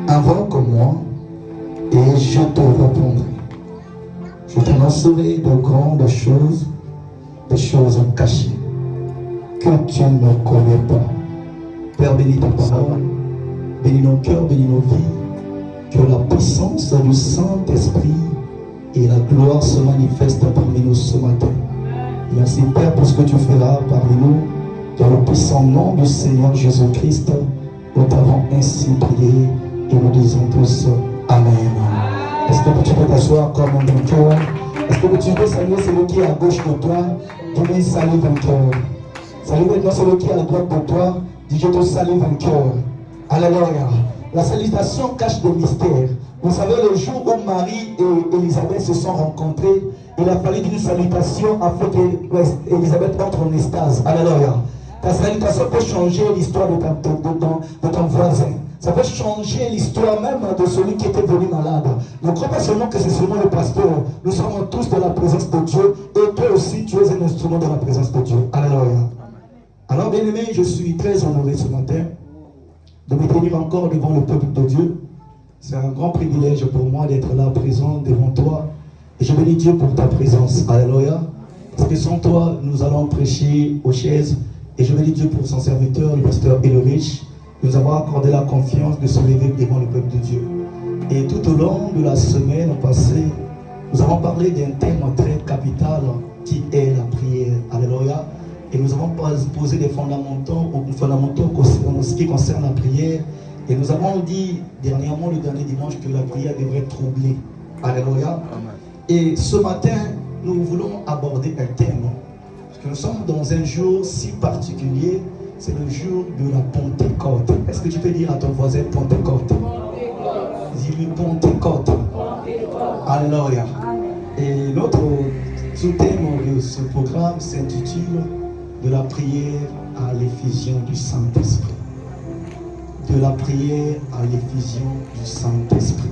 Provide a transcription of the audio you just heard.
invoque-moi et je te répondrai. Je t'annoncerai de grandes choses, des choses cachées que tu ne connais pas. Père, bénis ta parole, bénis nos cœurs, bénis nos vies, que la puissance du Saint-Esprit et la gloire se manifestent parmi nous ce matin. Merci Père pour ce que tu feras parmi nous. Dans le puissant nom du Seigneur Jésus-Christ, nous t'avons ainsi prié et nous disons tous Amen. Est-ce que tu peux t'asseoir comme un vainqueur? Est-ce que tu peux saluer celui qui est à gauche de toi? Dis-lui salut vainqueur. Salut maintenant celui qui est à droite de toi. Dis je te salue vainqueur. Alléluia. La salutation cache des mystères. Vous savez, le jour où Marie et Élisabeth se sont rencontrés, il a fallu une salutation afin qu'Élisabeth entre en extase. Alléluia. Ta salutation peut changer l'histoire de ton voisin. Ça peut changer l'histoire même de celui qui était venu malade. Ne crois pas seulement que c'est seulement le pasteur. Nous sommes tous de la présence de Dieu. Et toi aussi, tu es un instrument de la présence de Dieu. Alléluia. Alors, bien aimé, je suis très honoré ce matin de me tenir encore devant le peuple de Dieu. C'est un grand privilège pour moi d'être là présent devant toi. Et je bénis Dieu pour ta présence. Alléluia. Parce que sans toi, nous allons prêcher aux chaises. Et je bénis Dieu pour son serviteur, le pasteur Elorich. Nous avons accordé la confiance de se lever devant le peuple de Dieu. Et tout au long de la semaine passée, nous avons parlé d'un thème très capital qui est la prière. Alléluia. Et nous avons posé des fondamentaux en ce qui concerne la prière. Et nous avons dit dernièrement, le dernier dimanche, que la prière devrait troubler. Alléluia. Et ce matin, nous voulons aborder un thème. Parce que nous sommes dans un jour si particulier. C'est le jour de la Pentecôte. Est-ce que tu peux dire à ton voisin Pentecôte? Dis-lui Pentecôte. Alléluia. Et notre sous-thème de ce programme s'intitule de la prière à l'effusion du Saint-Esprit. De la prière à l'effusion du Saint-Esprit.